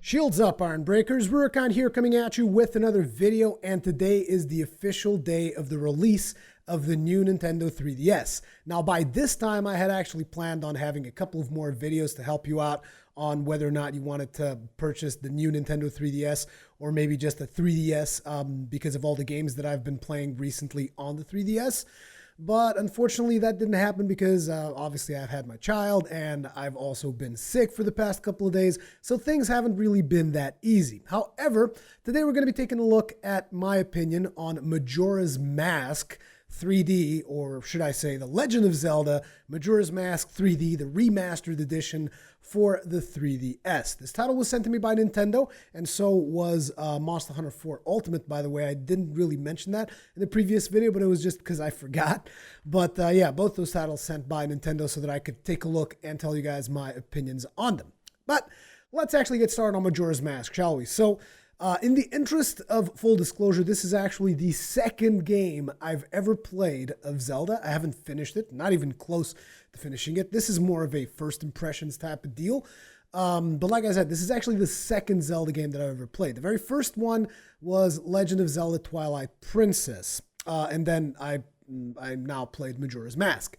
Shields up, Iron Breakers. Rurikon here coming at you with another video, and today is the official day of the release of the new Nintendo 3DS. Now, by this time, I had actually planned on having a couple of more videos to help you out on whether or not you wanted to purchase the new Nintendo 3DS or maybe just a 3DS because of all the games that I've been playing recently on the 3DS. But unfortunately, that didn't happen because obviously I've had my child and I've also been sick for the past couple of days. So things haven't really been that easy. However, today we're going to be taking a look at my opinion on Majora's Mask 3D, or should I say The Legend of Zelda Majora's Mask 3D, the remastered edition for the 3DS. This title was sent to me by Nintendo, and so was Monster Hunter 4 Ultimate, by the way. I didn't really mention that in the previous video, but it was just because I forgot. But yeah, both those titles sent by Nintendo so that I could take a look and tell you guys my opinions on them. But let's actually get started on Majora's Mask, shall we? So, in the interest of full disclosure, this is actually the second game I've ever played of Zelda. I haven't finished it, not even close to finishing it. This is more of a first impressions type of deal. But like I said, this is actually the second Zelda game that I've ever played. The very first one was Legend of Zelda Twilight Princess. And then I now played Majora's Mask.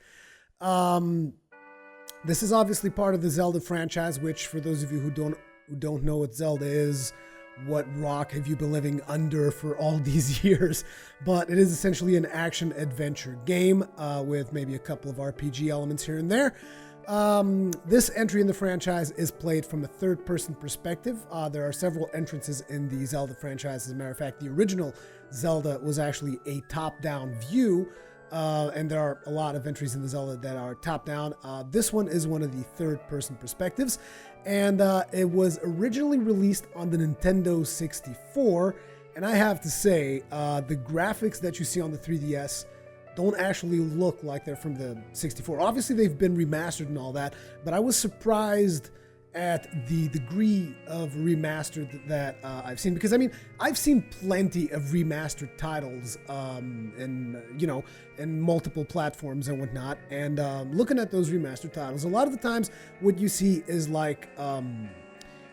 This is obviously part of the Zelda franchise, which for those of you who don't know what Zelda is, what rock have you been living under for all these years? But it is essentially an action-adventure game with maybe a couple of RPG elements here and there. This entry in the franchise is played from a third-person perspective. There are several entrances in the Zelda franchise. As a matter of fact, the original Zelda was actually a top-down view, and there are a lot of entries in the Zelda that are top-down. This one is one of the third-person perspectives, and it was originally released on the Nintendo 64, and I have to say, the graphics that you see on the 3DS don't actually look like they're from the 64. Obviously, they've been remastered and all that, but I was surprised at the degree of remastered that I've seen, because I mean, I've seen plenty of remastered titles in multiple platforms and whatnot, and looking at those remastered titles, a lot of the times what you see is like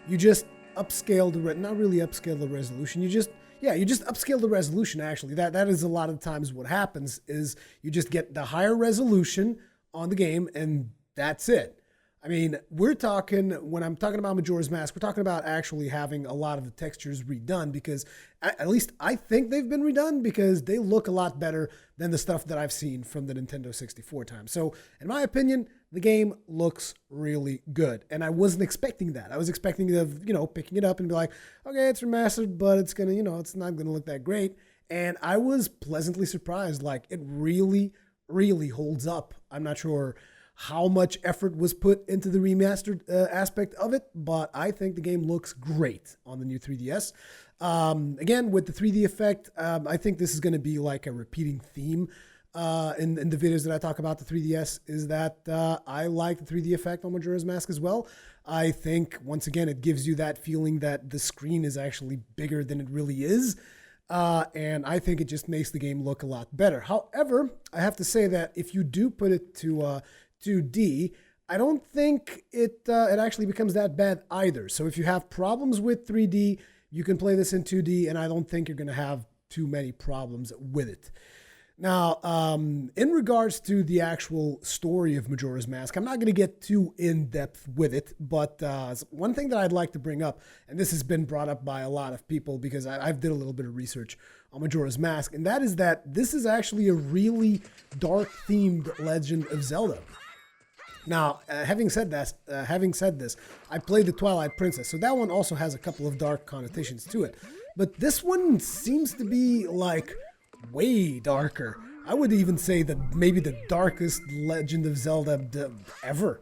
you just upscale not really upscale the resolution, you just upscale the resolution. Actually, that is a lot of the times what happens is you just get the higher resolution on the game and that's it. I mean, when I'm talking about Majora's Mask, we're talking about actually having a lot of the textures redone, because at least I think they've been redone because they look a lot better than the stuff that I've seen from the Nintendo 64 time. So in my opinion, the game looks really good. And I wasn't expecting that. I was expecting to, picking it up and be like, okay, it's remastered, but it's gonna, it's not gonna look that great. And I was pleasantly surprised. Like, it really, really holds up. I'm not sure how much effort was put into the remastered aspect of it, but I think the game looks great on the new 3DS. Again, with the 3D effect, I think this is going to be like a repeating theme in the videos that I talk about the 3DS, is that I like the 3D effect on Majora's Mask as well. I think, once again, it gives you that feeling that the screen is actually bigger than it really is. And I think it just makes the game look a lot better. However, I have to say that if you do put it to 2D, I don't think it actually becomes that bad either. So if you have problems with 3D, you can play this in 2D, and I don't think you're going to have too many problems with it. Now, in regards to the actual story of Majora's Mask, I'm not going to get too in-depth with it, but one thing that I'd like to bring up, and this has been brought up by a lot of people because I've did a little bit of research on Majora's Mask, and that is that this is actually a really dark-themed Legend of Zelda. Now, having said this, I played the Twilight Princess, so that one also has a couple of dark connotations to it. But this one seems to be like way darker. I would even say that maybe the darkest Legend of Zelda ever.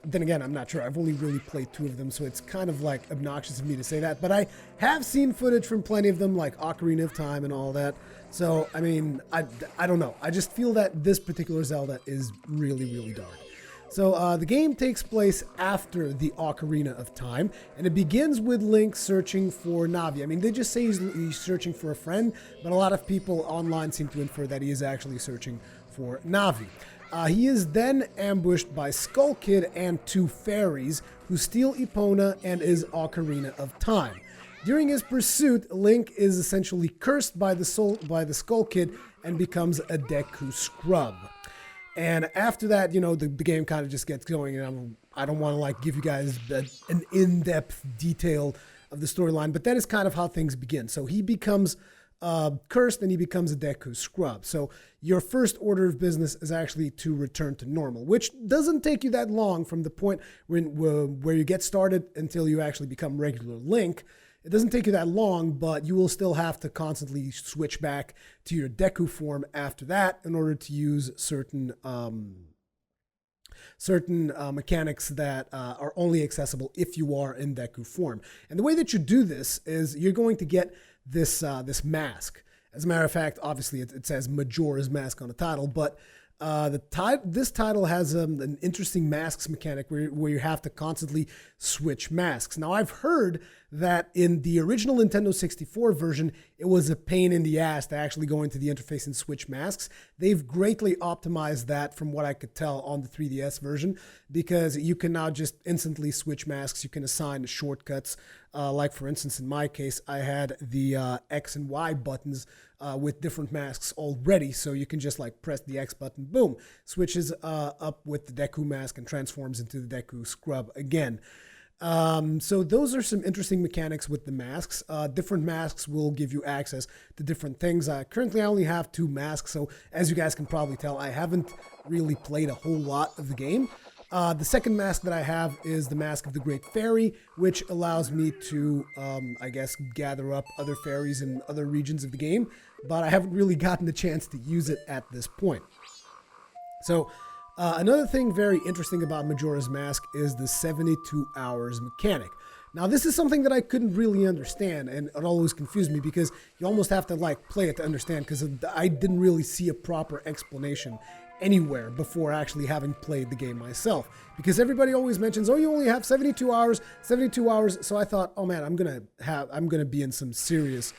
Then again, I'm not sure. I've only really played 2 of them, so it's kind of like obnoxious of me to say that. But I have seen footage from plenty of them, like Ocarina of Time and all that. So, I mean, I don't know. I just feel that this particular Zelda is really, really dark. So the game takes place after the Ocarina of Time, and it begins with Link searching for Navi. I mean, they just say he's searching for a friend, but a lot of people online seem to infer that he is actually searching for Navi. He is then ambushed by Skull Kid and two fairies who steal Epona and his Ocarina of Time. During his pursuit, Link is essentially cursed by the Skull Kid and becomes a Deku scrub. And after that, the game kind of just gets going, and I don't want to like give you guys an in-depth detail of the storyline, but that is kind of how things begin. So he becomes cursed and he becomes a Deku scrub. So your first order of business is actually to return to normal, which doesn't take you that long from the point where you get started until you actually become regular Link. It doesn't take you that long, but you will still have to constantly switch back to your Deku form after that in order to use certain mechanics that are only accessible if you are in Deku form. And the way that you do this is you're going to get this mask. As a matter of fact, obviously it says Majora's Mask on the title, but this title has an interesting masks mechanic where you have to constantly switch masks. Now, I've heard that in the original Nintendo 64 version, it was a pain in the ass to actually go into the interface and switch masks. They've greatly optimized that from what I could tell on the 3DS version, because you can now just instantly switch masks. You can assign shortcuts. Like, for instance, in my case, I had the X and Y buttons with different masks already, so you can just like press the X button, boom, switches up with the Deku mask and transforms into the Deku scrub again. So those are some interesting mechanics with the masks. Different masks will give you access to different things. Currently, I only have 2 masks, so as you guys can probably tell, I haven't really played a whole lot of the game. The second mask that I have is the Mask of the Great Fairy, which allows me to, I guess, gather up other fairies in other regions of the game, but I haven't really gotten the chance to use it at this point. So, another thing very interesting about Majora's Mask is the 72 hours mechanic. Now, this is something that I couldn't really understand, and it always confused me because you almost have to like play it to understand, because I didn't really see a proper explanation anywhere before actually having played the game myself, because everybody always mentions, oh, you only have 72 hours. So I thought, oh man, I'm gonna be in some serious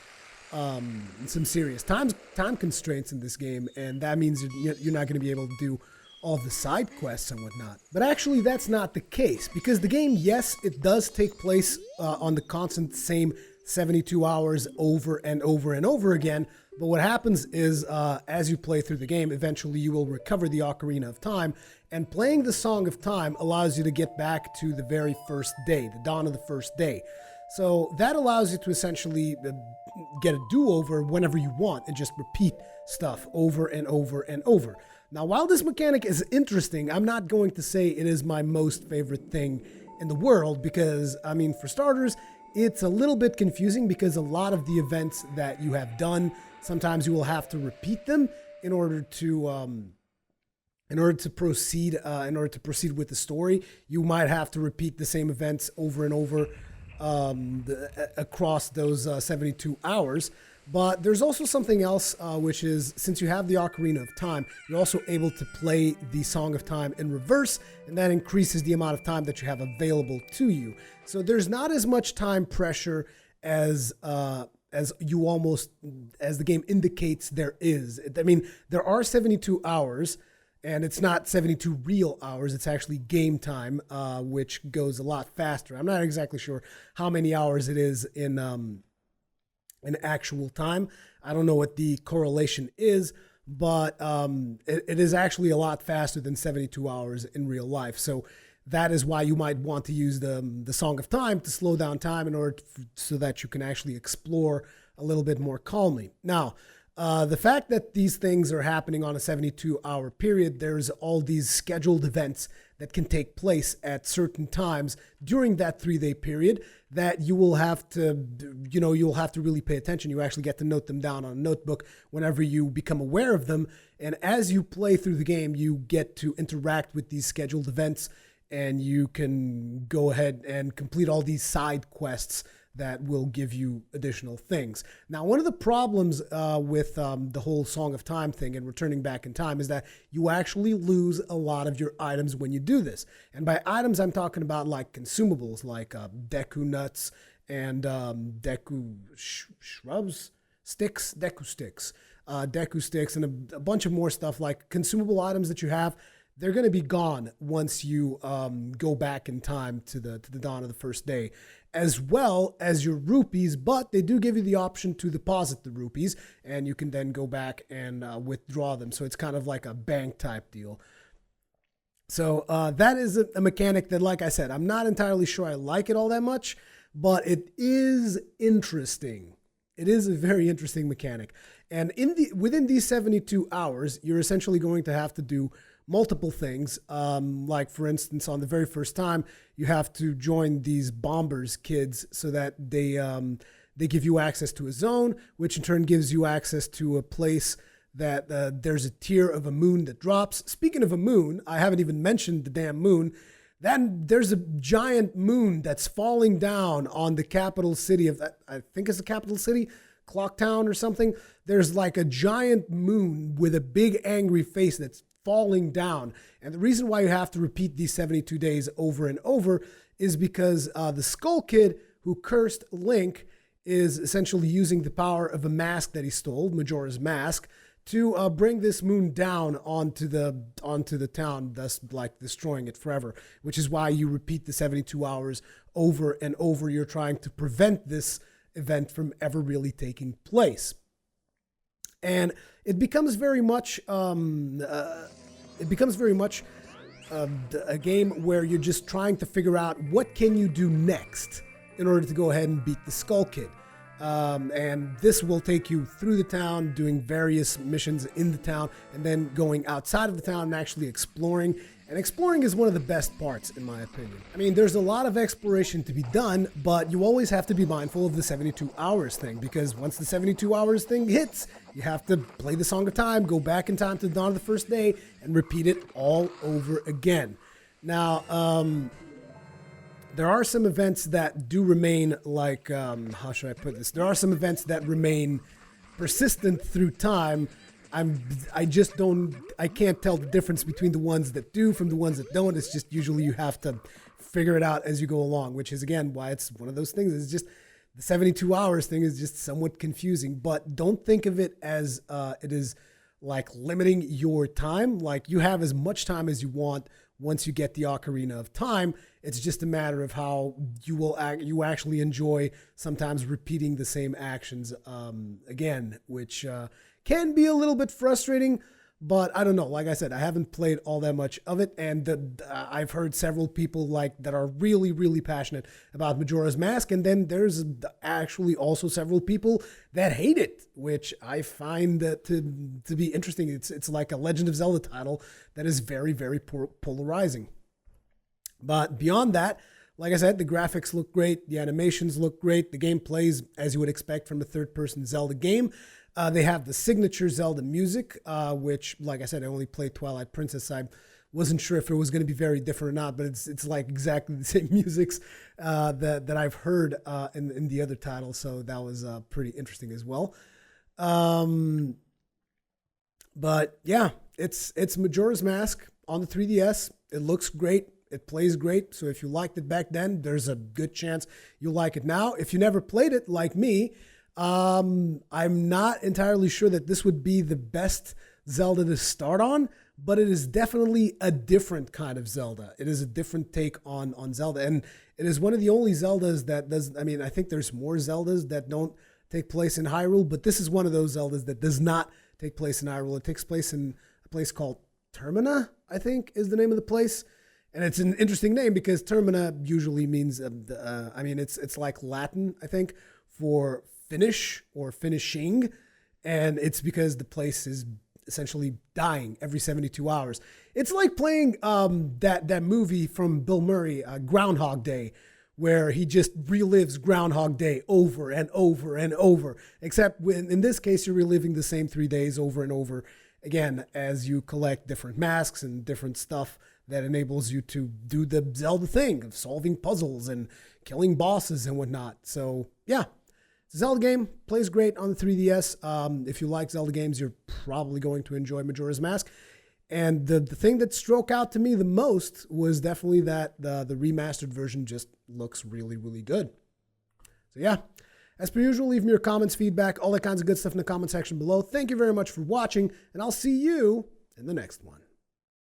time constraints in this game, and that means you're not going to be able to do all the side quests and whatnot. But actually, that's not the case, because the game, yes, it does take place on the constant same 72 hours over and over and over again. But what happens is, as you play through the game, eventually you will recover the Ocarina of Time, and playing the Song of Time allows you to get back to the very first day, the dawn of the first day. So that allows you to essentially get a do-over whenever you want and just repeat stuff over and over and over. Now, while this mechanic is interesting, I'm not going to say it is my most favorite thing in the world, because, I mean, for starters, it's a little bit confusing because a lot of the events that you have done, sometimes you will have to repeat them in order to proceed with the story. You might have to repeat the same events over and over across those 72 hours. But there's also something else, which is, since you have the Ocarina of Time, you're also able to play the Song of Time in reverse, and that increases the amount of time that you have available to you. So there's not as much time pressure as the game indicates there is. I mean, there are 72 hours, and it's not 72 real hours. It's actually game time, which goes a lot faster. I'm not exactly sure how many hours it is in actual time. I don't know what the correlation is, but it is actually a lot faster than 72 hours in real life. So that is why you might want to use the Song of Time to slow down time in order so that you can actually explore a little bit more calmly. Now, the fact that these things are happening on a 72-hour period, there's all these scheduled events that can take place at certain times during that 3-day period that you'll have to really pay attention. You actually get to note them down on a notebook whenever you become aware of them. And as you play through the game, you get to interact with these scheduled events, and you can go ahead and complete all these side quests that will give you additional things. Now, one of the problems with the whole Song of Time thing and returning back in time is that you actually lose a lot of your items when you do this. And by items, I'm talking about like consumables, like Deku nuts and Deku sticks. Deku sticks, and a bunch of more stuff like consumable items that you have. They're going to be gone once you go back in time to the dawn of the first day, as well as your rupees. But they do give you the option to deposit the rupees, and you can then go back and withdraw them. So it's kind of like a bank type deal. So that is a mechanic that, like I said, I'm not entirely sure I like it all that much, but it is interesting. It is a very interesting mechanic. And within these 72 hours, you're essentially going to have to do multiple things. Like, for instance, on the very first time, you have to join these bombers kids so that they give you access to a zone, which in turn gives you access to a place that there's a tier of a moon that drops. Speaking of a moon, I haven't even mentioned the damn moon. Then there's a giant moon that's falling down on the capital city of that. I think it's the capital city, Clocktown or something. There's like a giant moon with a big angry face that's falling down. And the reason why you have to repeat these 72 days over and over is because the Skull Kid who cursed Link is essentially using the power of a mask that he stole, Majora's Mask, to bring this moon down onto the town, thus like destroying it forever, which is why you repeat the 72 hours over and over. You're trying to prevent this event from ever really taking place. And it becomes very much a game where you're just trying to figure out what can you do next in order to go ahead and beat the Skull Kid. And this will take you through the town, doing various missions in the town, and then going outside of the town and actually exploring. And exploring is one of the best parts, in my opinion. I mean, there's a lot of exploration to be done, but you always have to be mindful of the 72 hours thing, because once the 72 hours thing hits, you have to play the Song of Time, go back in time to the dawn of the first day, and repeat it all over again. Now, there are some events that do remain like, how should I put this? There are some events that remain persistent through time. I can't tell the difference between the ones that do from the ones that don't. It's just usually you have to figure it out as you go along, which is, again, why it's one of those things. It's just the 72 hours thing is just somewhat confusing, but don't think of it as it is like limiting your time. Like, you have as much time as you want once you get the Ocarina of Time. It's just a matter of how you actually enjoy sometimes repeating the same actions again, which can be a little bit frustrating, but I don't know. Like I said, I haven't played all that much of it, and I've heard several people that are really, really passionate about Majora's Mask, and then there's actually also several people that hate it, which I find that to be interesting. It's like a Legend of Zelda title that is very, very polarizing. But beyond that, like I said, the graphics look great, the animations look great, the game plays as you would expect from a third-person Zelda game. They have the signature Zelda music, which, like I said, I only played Twilight Princess. I wasn't sure if it was going to be very different or not, but it's like exactly the same musics that I've heard in the other titles, so that was pretty interesting as well. But yeah, it's Majora's Mask on the 3DS. It looks great. It plays great. So if you liked it back then, there's a good chance you'll like it now. If you never played it, like me, I'm not entirely sure that this would be the best Zelda to start on, but it is definitely a different kind of Zelda. It is a different take on Zelda. And it is one of the only Zeldas that does, I mean, I think there's more Zeldas that don't take place in Hyrule, but this is one of those Zeldas that does not take place in Hyrule. It takes place in a place called Termina, I think is the name of the place. And it's an interesting name because Termina usually means, it's like Latin, I think, for finish or finishing. And it's because the place is essentially dying every 72 hours. It's like playing that movie from Bill Murray, Groundhog Day, where he just relives Groundhog Day over and over and over. Except in this case, you're reliving the same 3 days over and over again as you collect different masks and different stuff that enables you to do the Zelda thing of solving puzzles and killing bosses and whatnot. So yeah, it's a Zelda game, plays great on the 3DS. If you like Zelda games, you're probably going to enjoy Majora's Mask. And the thing that struck out to me the most was definitely that the remastered version just looks really, really good. So yeah, As per usual, leave me your comments, feedback, all that kinds of good stuff in the comment section below. Thank you very much for watching, and I'll see you in the next one.